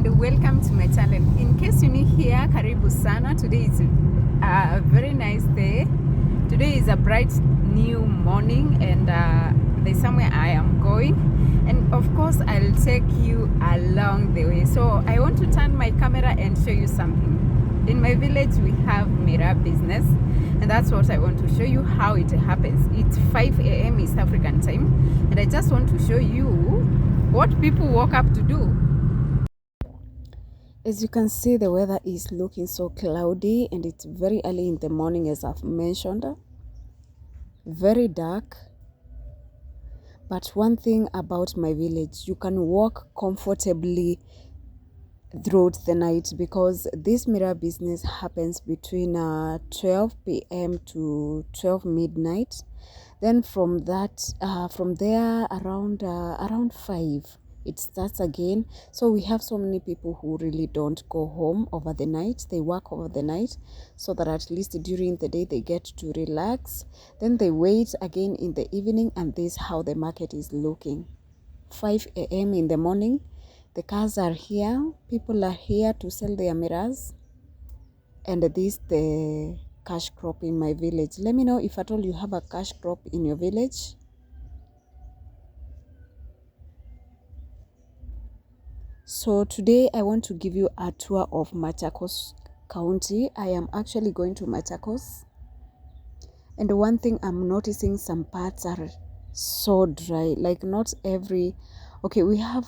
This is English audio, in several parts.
and welcome to my channel. In case you're new here, karibu sana. Today is a very nice day. Today is a bright new morning, and there's somewhere I am going, and of course I'll take you along the way. So I want to turn my camera and show you something. In my village we have mirror business, and that's what I want to show you how it happens. It's 5 a.m. East African time, and I just want to show you what people woke up to do. As you can see, the weather is looking so cloudy, and it's very early in the morning, as I've mentioned. Very dark. But one thing about my village, you can walk comfortably throughout the night, because this mirror business happens between 12 p.m. to 12 midnight. Then from there around 5 it starts again. So we have so many people who really don't go home over the night. They work over the night so that at least during the day they get to relax. Then they wait again in the evening, and this is how the market is looking. 5 a.m. in the morning, the cars are here, people are here to sell their mirrors, and this the cash crop in my village. Let me know if at all you have a cash crop in your village. So today I want to give you a tour of Machakos County. I am actually going to Machakos, and one thing I'm noticing, some parts are so dry. Like not every, okay, we have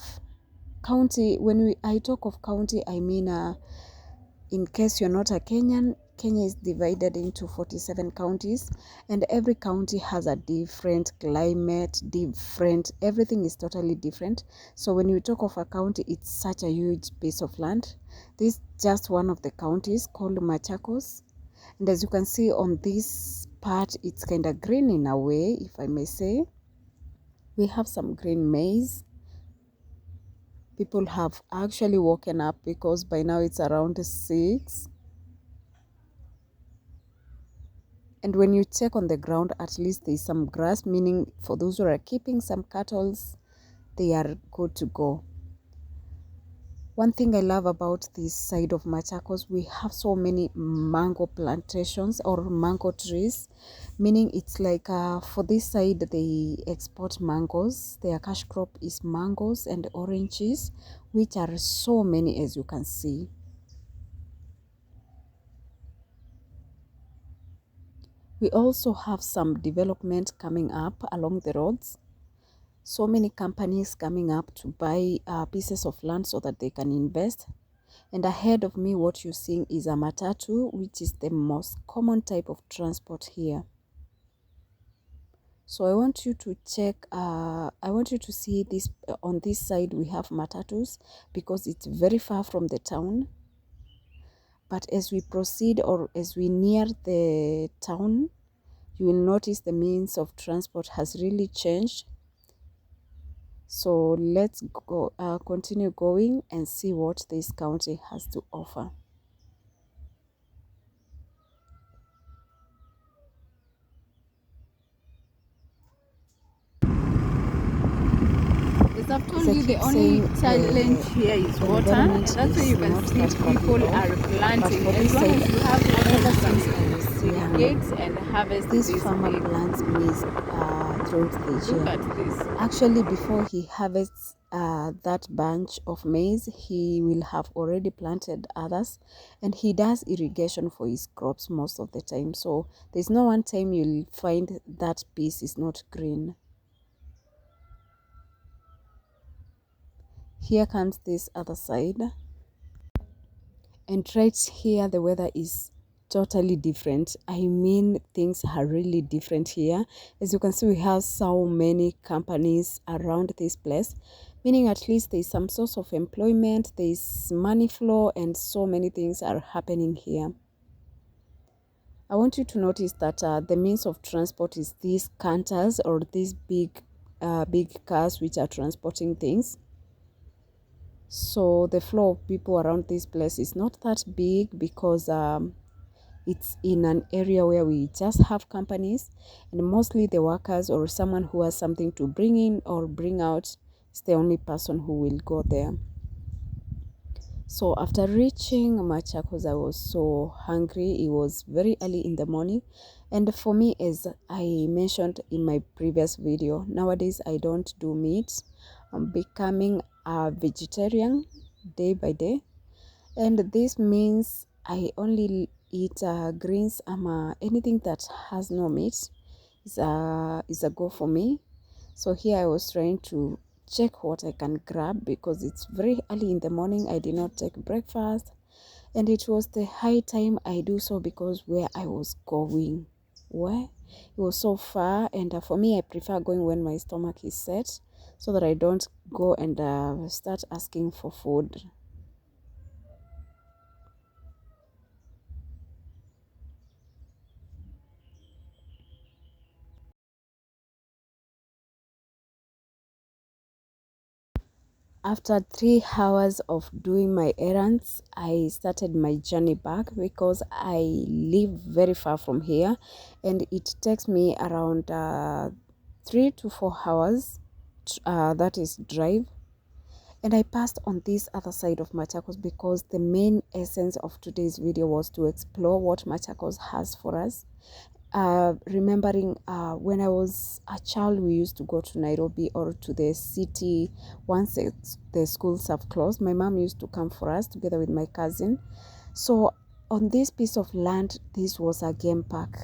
county. When I talk of county, I mean in case you're not a Kenyan, Kenya is divided into 47 counties, and every county has a different climate, everything is totally different. So when you talk of a county, it's such a huge piece of land. This is just one of the counties called Machakos, and as you can see on this part, it's kind of green in a way, if I may say. We have some green maize. People have actually woken up, because by now it's around 6. And when you check on the ground, at least there's some grass, meaning for those who are keeping some cattle, they are good to go. One thing I love about this side of Machakos, we have so many mango plantations or mango trees, meaning it's like for this side they export mangoes. Their cash crop is mangoes and oranges, which are so many, as you can see. We also have some development coming up along the roads. So many companies coming up to buy pieces of land so that they can invest. And ahead of me, what you're seeing is a matatu, which is the most common type of transport here. So I want you to check, I want you to see this. On this side we have matatus, because it's very far from the town. But as we proceed, or as we near the town, you will notice the means of transport has really changed. So let's go continue going and see what this county has to offer. As I've told you, the only challenge here is water, and that's why you can see people are planting. As long as you have water, you can irrigate and harvest this farmer plants maize throughout the year. Look at this. Actually, before he harvests that bunch of maize, he will have already planted others, and he does irrigation for his crops most of the time. So there's no one time you'll find that piece is not green. Here comes this other side, and right here the weather is totally different. I mean, things are really different here. As you can see, we have so many companies around this place, meaning at least there's some source of employment, there's money flow, and so many things are happening here. I want you to notice that the means of transport is these canters, or these big cars which are transporting things. So the flow of people around this place is not that big, because it's in an area where we just have companies, and mostly the workers or someone who has something to bring in or bring out is the only person who will go there. So after reaching Machakos, I was so hungry. It was very early in the morning. And for me, as I mentioned in my previous video, nowadays I don't do meat. I'm becoming a vegetarian day by day. And this means I only eat greens, anything that has no meat is a go for me. So here I was trying to check what I can grab because it's very early in the morning. I did not take breakfast, and it was the high time I do so because where I was going, where it was so far, and for me I prefer going when my stomach is set so that I don't go and start asking for food. After 3 hours of doing my errands, I started my journey back because I live very far from here and it takes me around 3 to 4 hours, that is drive. And I passed on this other side of Machakos because the main essence of today's video was to explore what Machakos has for us. Remembering when I was a child, we used to go to Nairobi or to the city once the schools have closed. My mom used to come for us together with my cousin. So on this piece of land, this was a game park.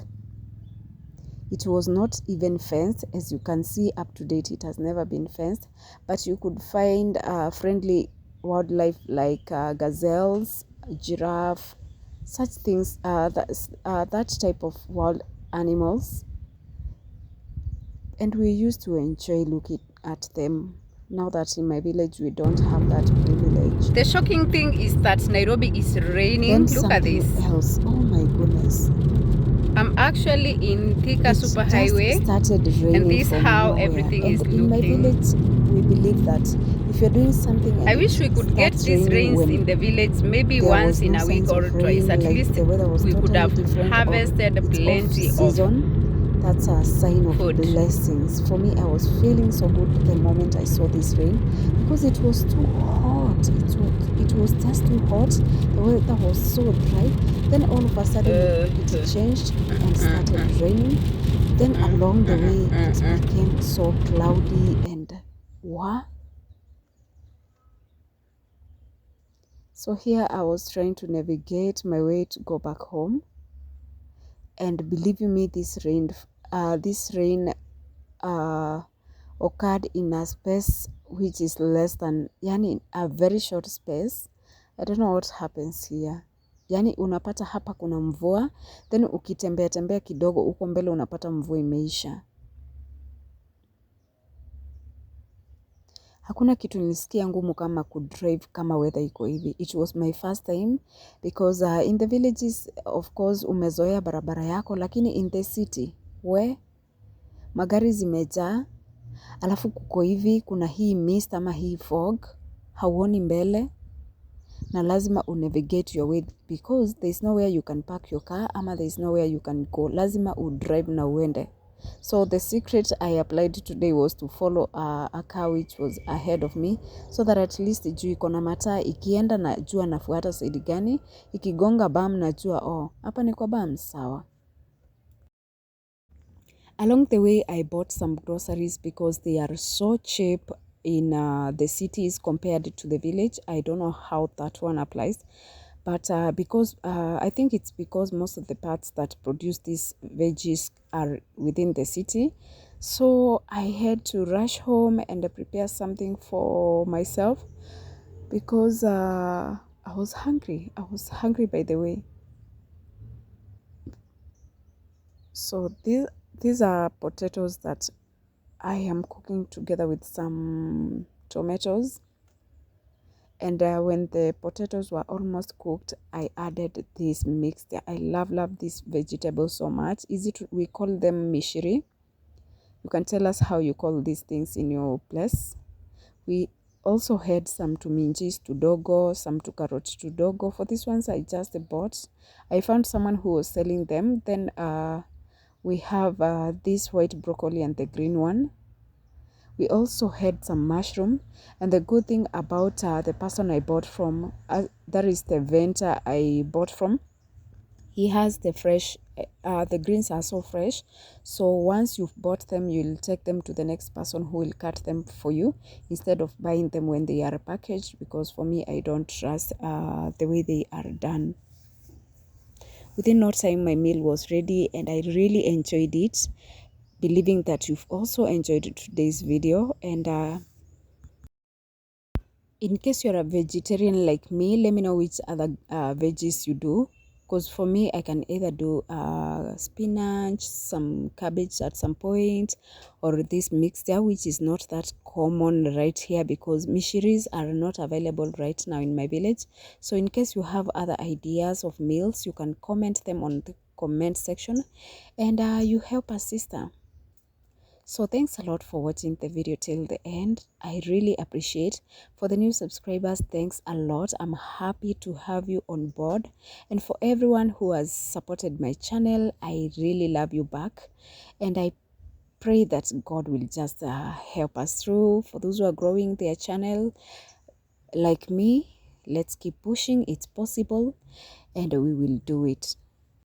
It was not even fenced. As you can see, up to date, it has never been fenced, but you could find friendly wildlife like gazelles, giraffe, such things, that type of wild animals, and we used to enjoy looking at them. Now that in my village we don't have that privilege. The shocking thing is that Nairobi is raining. Look at this. Else. Oh my goodness. I'm actually in Thika Superhighway, started raining, and this is how nowhere. Everything and is in looking. My village, we believe that if you're doing something, and I wish we could get these rains in the village maybe once in a week or twice. At least we could have harvested plenty of that's a sign of food. Blessings. For me, I was feeling so good the moment I saw this rain because it was too hot. It was just too hot. The weather was so dry. Then all of a sudden it changed and started raining. Then along the way it became so cloudy and what? So here I was trying to navigate my way to go back home. And believe you me, this rain occurred in a space which is less than, yani a very short space. I don't know what happens here. Yani unapata hapa kuna mvua, then ukitembea tembea kidogo uko mbele unapata mvua imeisha. Hakuna kitu nilisikia ngumu kama kudrive kama weather iko hivi. It was my first time because in the villages of course umezoea barabara yako, lakini in the city magari zimejaa, alafu kuko hivi kuna hii mist ama hii fog, hauoni mbele na lazima unavigate your way because there is nowhere you can park your car ama there is nowhere you can go. Lazima udrive na uende. So the secret I applied today was to follow a car which was ahead of me so that at least juu iko na mataa, ikienda na jua nafuata side gani, ikigonga bam na jua hapa ni kwa bam, sawa. Along the way I bought some groceries because they are so cheap in the cities compared to the village. I don't know how that one applies. But because I think it's because most of the parts that produce these veggies are within the city. So I had to rush home and prepare something for myself because I was hungry. I was hungry, by the way. So these are potatoes that I am cooking together with some tomatoes. And when the potatoes were almost cooked, I added this mixture. I love this vegetable so much. We call them mishiri. You can tell us how you call these things in your place. We also had some tuminjis tudogo, some tukarot tudogo. For these ones, I just bought. I found someone who was selling them. Then we have this white broccoli and the green one. We also had some mushroom, and the good thing about the person I bought from, that is the vendor I bought from, he has the fresh, the greens are so fresh, so once you've bought them, you'll take them to the next person who will cut them for you instead of buying them when they are packaged, because for me, I don't trust the way they are done. Within no time, my meal was ready and I really enjoyed it, believing that you've also enjoyed today's video. And in case you're a vegetarian like me, let me know which other veggies you do. Because for me, I can either do spinach, some cabbage at some point, or this mixture, which is not that common right here because mishiris are not available right now in my village. So in case you have other ideas of meals, you can comment them on the comment section, and you help us, sister. So thanks a lot for watching the video till the end. I really appreciate. For the new subscribers, thanks a lot. I'm happy to have you on board. And for everyone who has supported my channel, I really love you back. And I pray that God will just help us through. For those who are growing their channel, like me, let's keep pushing. It's possible and we will do it.